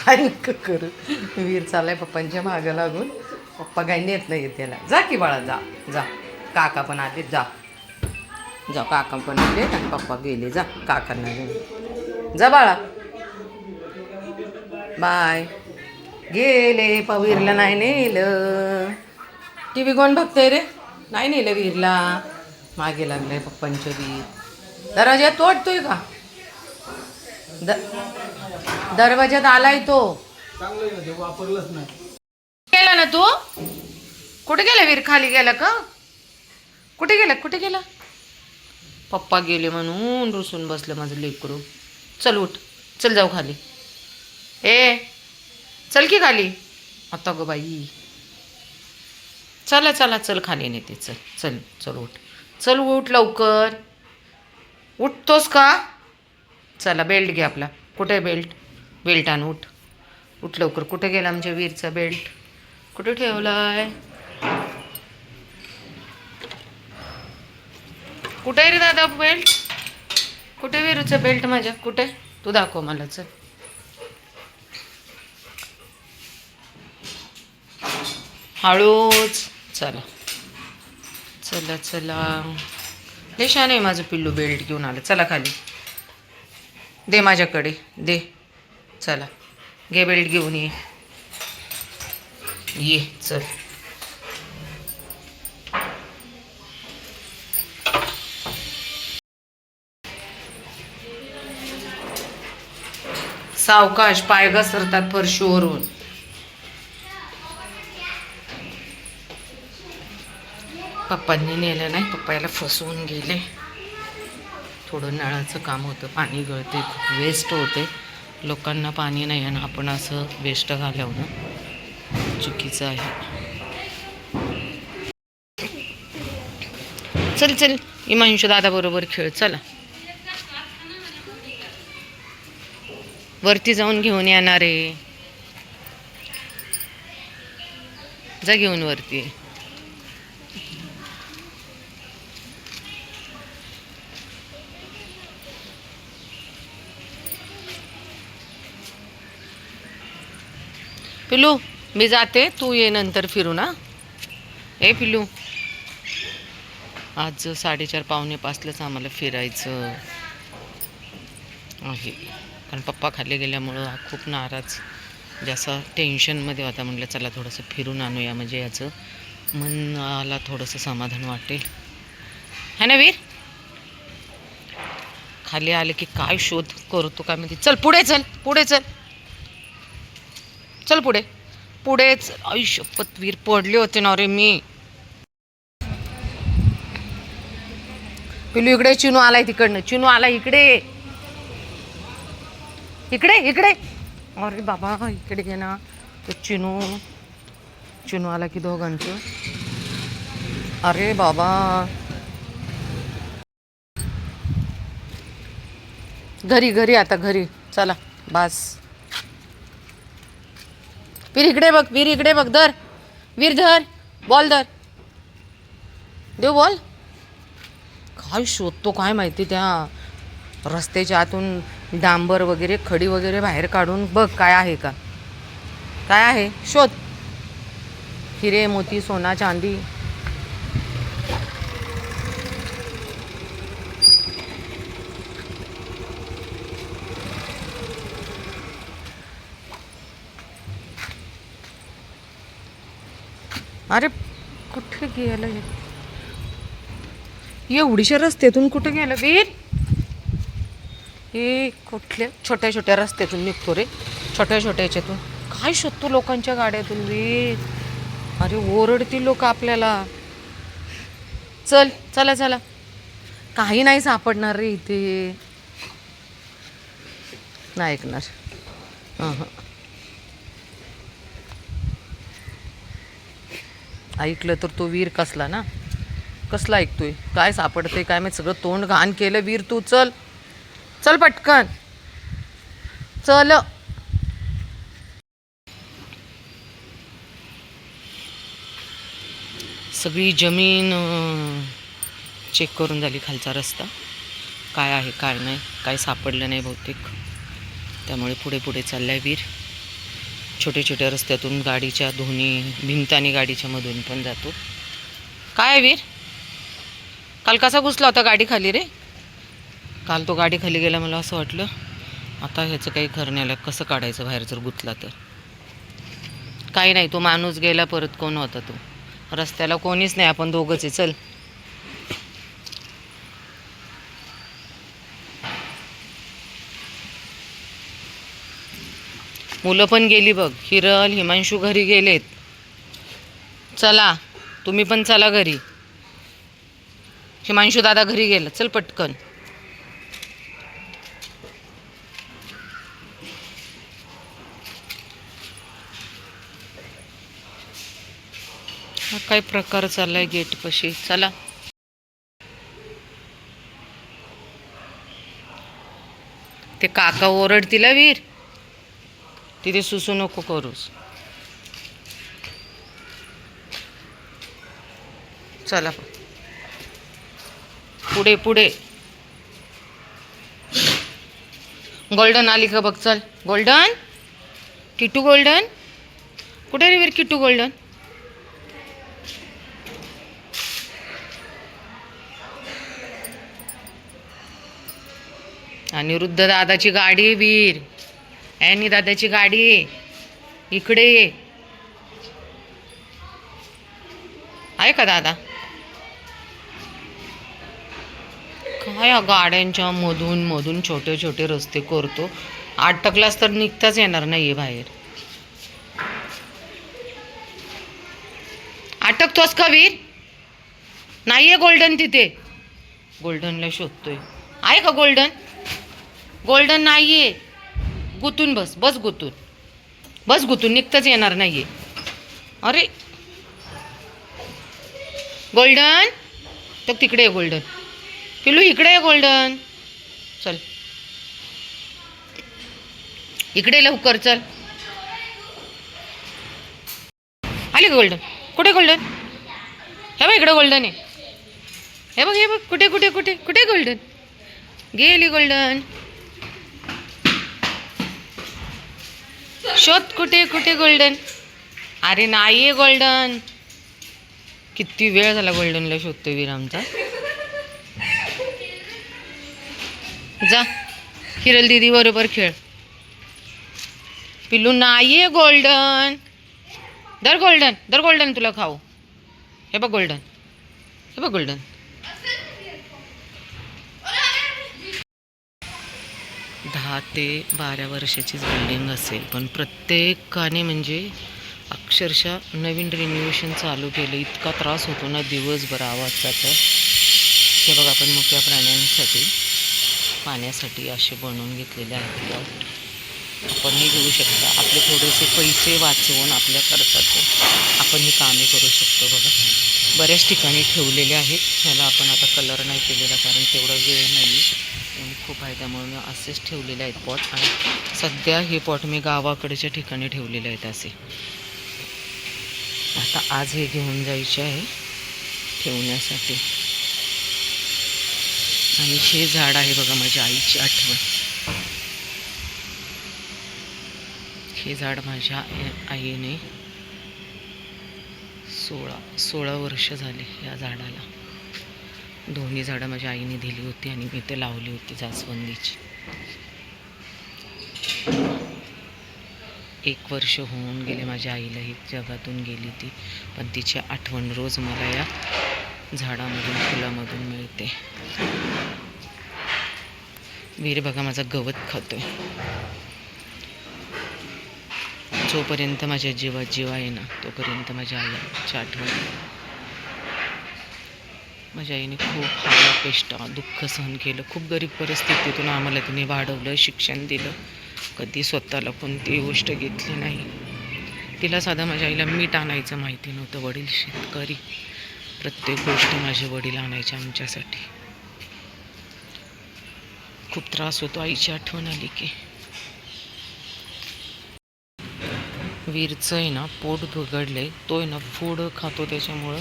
काय नको करू. वीर चाललाय पप्पांच्या मागं लागून. पप्पा काही नेत नाही त्याला. जा की बाळा जा जा. काका पण आले जा. जा काका पण आले आणि पप्पा गेले. जा काकांना घेऊन जा बाळा. बाय. गेले वीरला नाही नेलं. टी व्ही कोण बघतंय रे? नाही नेलं वीरला. मागे लागलंय पप्पांच्या वीर. दरवाजा तोडतोय का? दरवाजात आलाय तो. वापरलंच नाही. गेला ना तू? कुठे गेला वीर? खाली गेला का? कुठे गेला? कुठे गेला? पप्पा गेले म्हणून रुसून बसलं माझं लेकरू. चल उठ. चल जाऊ खाली. ए चल की खाली. आता गो बाई. चला चला चल खाली नेते. चल चल चल उठ. चल उठ लवकर. उठतोस का? चला बेल्ट घे आपला. कुठे आहे बेल्ट? बेल्ट आण. उठ उठ लवकर. कुठे गेला आमच्या वीरचा बेल्ट? कुठे ठेवलाय? कुठे आहे रे दादा बेल्ट? कुठे वीरूचा बेल्ट माझ्या? कुठे? तू दाखव मला. चल हळूच. चला चला चला. लय छान आहे माझं पिल्लू. बेल्ट घेऊन आलं. चला खाली. दे माझ्याकडे दे. चला घे बेल्ट घेऊन ये चल. सावकाश. पाय घसरतात फरशीवरून. पप्पांनी नेलं नाही. पप्पा याला फसवून गेले. थोडं नळाचं काम होतं. पाणी गळते. खूप वेस्ट होते. लोकांना पाणी नाही आणि आपण असं वेस्ट घालवणं चुकीचं आहे. चल चल इमांशू दादा बरोबर खेळ. चला वरती जाऊन घेऊन येणार आहे. जा घेऊन वरती. पिल्लू मी जाते. तू ये नंतर फिरू ना. ए पिल्लू आज 4:30 पावणे 5लाच आम्हाला फिरायचं आहे. कारण पप्पा खाली गेल्यामुळं हा खूप नाराज जास्त टेन्शनमध्ये होता. म्हटलं चला थोडंसं फिरून आणूया म्हणजे याचं मनाला थोडंसं समाधान वाटेल. है ना वीर? खाली आले की काय शोध करतो काय माहिती. चल पुढे चल. पुढे चल. चल पुढे. पुढेच. आयुष्यपत वीर पडले होते ना रे मी. पिलू इकडे. चिनू आलाय तिकडनं. चिनू आलाय इकडे. इकडे इकडे. अरे बाबा इकडे घे ना. तो चिनू आला की दोघांचं. अरे बाबा. घरी घरी आता घरी. चला बास. वीर इकडे बघ. वीर इकडे बघ. धर वीर. धर बॉल. धर. देऊ बॉल. काय शोधतो काय माहिती. त्या रस्त्याच्या आतून डांबर वगैरे खडी वगैरे बाहेर काढून बघ काय आहे का. काय आहे शोध. हिरे मोती सोना चांदी. अरे कुठे गेलं एवढीशा रस्त्यातून? कुठे गेलं वीर? हे कुठल्या छोट्या छोट्या रस्त्यातून निघतो रे. छोट्या छोट्या याच्यातून काय शोधतो लोकांच्या गाड्यातून वीर. अरे ओरडतील लोक आपल्याला. चल चला चला. काही नाही सापडणार रे इथे. नाही ऐकणार. ऐकलं तर तो वीर कसला ना. कसला ऐकतोय. काय सापडते काय माहित. सगळं तोंड घाण केलं वीर तू. चल चल पटकन चल. सगळी जमीन चेक करून झाली. खालचा रस्ता काय आहे काय नाही काय सापडलं नाही बहुतेक. त्यामुळे पुढे पुढे चाललाय वीर. छोट्या छोट्या रस्त्यातून गाडीच्या दोन्ही भिंतानी गाडीच्या मधून पण जातो. काय आहे वीर, काल कसा घुसला होता गाडी खाली रे? काल तो गाडी खाली गेला, मला असं वाटलं आता ह्याचं काही खरं नाही, कसं काढायचं बाहेर जर गुतला तर. काही नाही, तो माणूस गेला, परत कोण होता तो? रस्त्याला कोणीच नाही, आपण दोघंच आहे. चल. मुलं पण गेली बघ, हिरल हिमांशू घरी गेलेत. चला तुम्ही पण चला घरी. हिमांशू दादा घरी गेला, चल पटकन. हा काय प्रकार चाललाय गेट पशी. चला. ते काका ओरडतील वीर, तिथे सुसू नको करूस. चला पुढे पुढे. गोल्डन आली का बघ. चल गोल्डन, किट्टू गोल्डन कुठे रे वीर? किट्टू गोल्डन अनिरुद्ध दादाची गाडी आहे वीर, आणि दादाची गाडी आहे. इकडे ये. आहे का दादा? काय या गाड्यांच्या मधून मधून छोटे छोटे रस्ते करतो. अटकलास तर निघताच येणार नाहीये बाहेर. अटकतोस का वीर? नाहीये गोल्डन तिथे. गोल्डनला शोधतोय. आहे का गोल्डन? गोल्डन नाहीये. गुतून बस, बस गुतून, बस गुतून, निघताच येणार नाहीये. अरे गोल्डन तर तिकडे आहे गोल्डन. पिलू इकडे आहे गोल्डन. चल इकडे लवकर. चल. आली का गोल्डन? कुठे गोल्डन? हे बघ इकडे गोल्डन आहे. हे बघ, हे बघ, कुठे कुठे कुठे कुठे गोल्डन गेली? गोल्डन शोध, कुठे कुठे गोल्डन? अरे नाहीये गोल्डन. किती वेळ झाला गोल्डनला शोधतोय वीर आमचा. जा हिरल दीदी बरोबर खेळ. पिल्लू नाहीये गोल्डन. दर गोल्डन, दर गोल्डन तुला खाऊ. हे बघ गोल्डन, हे बघ गोल्डन. दहा ते 12 वर्षाचीच बिल्डिंग असेल, पण प्रत्येकाने म्हणजे अक्षरशः नवीन रिन्युएशन चालू केलं. इतका त्रास होतो ना दिवसभर आवाजचा. तर हे बघा, आपण मुक्या प्राण्यांसाठी पाण्यासाठी असे बनवून घेतलेले आहेत प्लॉट. आपणही घेऊ शकता. आपले थोडेसे पैसे वाचवून आपल्या खर्चाचे आपण ही कामे करू शकतो. बघा बऱ्याच ठिकाणी ठेवलेले आहेत. ह्याला आपण आता कलर नाही केलेला, कारण तेवढा वेळ नाही आणि खूप आहे, त्यामुळे असेच ठेवलेले आहेत पॉट. आणि सध्या हे पॉट मी गावाकडच्या ठिकाणी ठेवलेले आहेत असे. आता आज हे घेऊन जायचे आहे ठेवण्यासाठी. आणि हे झाड आहे बघा, माझ्या आईची आठवण. हे झाड माझ्या आईने 16 वर्ष झाले या झाडाला. दोन्ही झाडं माझ्या आईने दिली होती आणि मी ते लावली होती जास्वंदीची. 1 वर्ष होऊन गेले माझ्या आईला ही जगातून गेली ती, पण तिची आठवण रोज मला या झाडामधून फुलामधून मिळते. वीर बघा माझा गवत खातोय. जोपर्यंत माझ्या जीवात जीव आहे ना, तोपर्यंत माझ्या आईची आठवण. माझ्या आईने खूप हाल पेष्टा दुःख सहन केलं. खूप गरीब परिस्थितीतून आम्हाला तिने वाढवलं, शिक्षण दिलं. कधी स्वतःला कोणतीही गोष्ट घेतली नाही. तिला साधा माझ्या आईला मीठ आणायचं माहिती नव्हतं. वडील शेतकरी, प्रत्येक गोष्ट माझे वडील आणायचे आमच्यासाठी. खूप त्रास होतो आईची आठवण आली की. वीरचं आहे ना पोट बिघडले, तो आहे ना फूड खातो, त्याच्यामुळं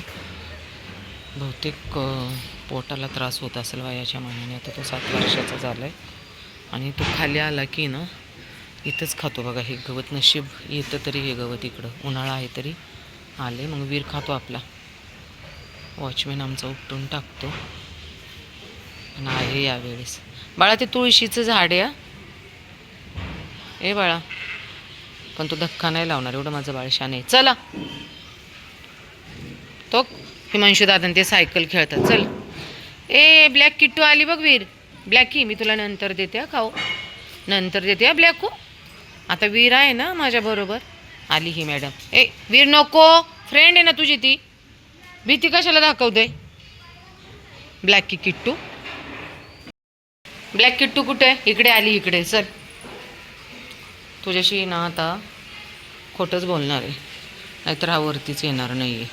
बहुतेक पोटाला त्रास होत असेल वयाच्या मानाने. आता तो 7 वर्षाचा झाला आहे आणि तो खाली आला की ना इथंच खातो बघा हे गवत. नशीब येतं तरी हे गवत इकडं. उन्हाळा आहे तरी आले. मग वीर खातो आपला. वॉचमॅन आमचा उपटून टाकतो. आणि आहे यावेळेस. बाळा ते तुळशीचं झाड आहे. ए बाळा, पण तो धक्का नाही लावणार. एवढं माझं बाळ शान आहे. चला तो हिमांशू दादा ते सायकल खेळतात. चल. ए ब्लॅक किट्टू आली बघ वीर. ब्लॅकी मी तुला नंतर देते खाऊ. नंतर देते हा ब्लॅकू. आता वीर आहे ना माझ्या बरोबर. आली ही मॅडम. ए वीर नको. फ्रेंड आहे ना तुझी ती. भीती कशाला दाखवते. ब्लॅकी किट्टू. ब्लॅक किट्टू कुठे. इकडे आली. इकडे चल. तुझ्याशी ना आता खोटंच बोलणार आहे. नाहीतर हा वरतीच येणार नाही आहे.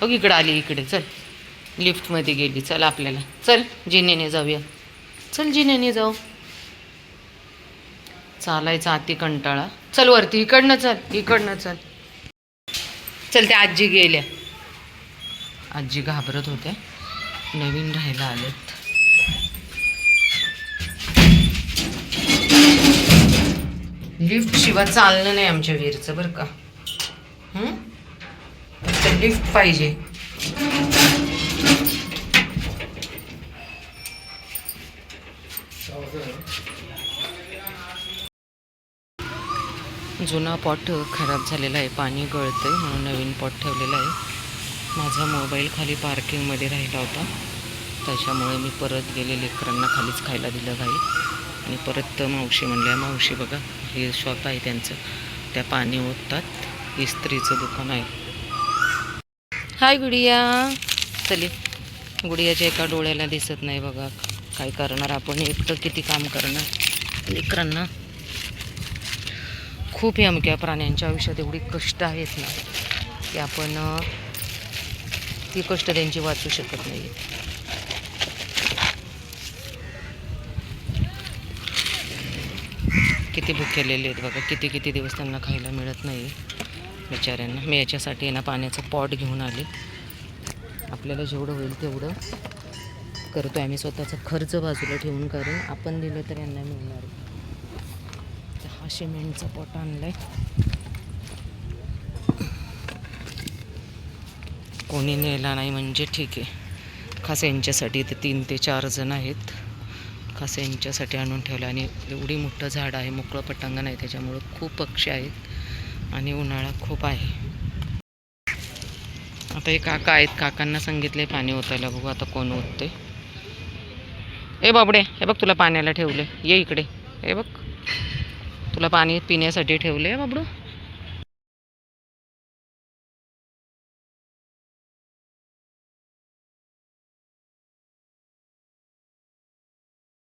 बघ इकडं आली. इकडे चल. लिफ्टमध्ये गेली. चल आपल्याला. चल जिन्याने जाऊया. चल जिन्याने जाऊ. चालायचा अति कंटाळा. चल वरती. इकडनं चल. इकडनं चल. चल त्या आजी गेल्या. आजी घाबरत होत्या. नवीन राहायला आलेत. लिफ्ट शिवाय चालणं नाही आमच्या वीरचं बरं का. लिफ्ट पाहिजे. जुना पॉट खराब झालेला आहे. पाणी गळतंय म्हणून नवीन पॉट ठेवलेला आहे. माझा मोबाईल खाली पार्किंगमध्ये राहिला होता. त्याच्यामुळे मी परत गेले. लेकरांना खालीच खायला दिलं काही. आणि परत मावशी म्हणल्या. मावशी बघा हे शॉप आहे त्यांचं. त्या पाणी ओततात. इस्त्रीचं दुकान आहे. हाय गुडिया. चली. गुडियाच्या एका डोळ्याला दिसत नाही बघा. काय करणार आपण. एकटं किती काम करणार. लेकरांना खूप या मुक्या प्राण्यांच्या आयुष्यात एवढी कष्ट आहेत ना की आपण ती कष्ट त्यांची वाचू शकत नाही. किती भुकेलेले आहेत बघा. किती किती दिवस त्यांना खायला मिळत नाही बिचाऱ्यांना. मी याच्यासाठी ना पाण्याचं पॉट घेऊन आले. आपल्याला जेवढं होईल तेवढं करतो. आम्ही स्वतःचा खर्च बाजूला ठेवून. कारण आपण दिलं तर यांना मिळणार आहे. हा सिमेंटचा पॉट आणलाय. कोणी नेला नाही म्हणजे ठीक आहे. खास यांच्यासाठी इथे 3 ते 4 जण आहेत. खास यांच्यासाठी आणून ठेवलं. आणि एवढी मोठं झाड आहे. मोकळं पटांगण आहे. त्याच्यामुळं खूप पक्षी आहेत. आणि उन्हाळा खूप आहे. आता हे काका आहेत. काकांना सांगितले पाणी ओतायला. बघू आता कोण ओतते. ए बाबडे हे बघ तुला पाण्याला ठेवले. ये इकडे. हे बघ तुला पाणी पिण्यासाठी ठेवले बाबडू.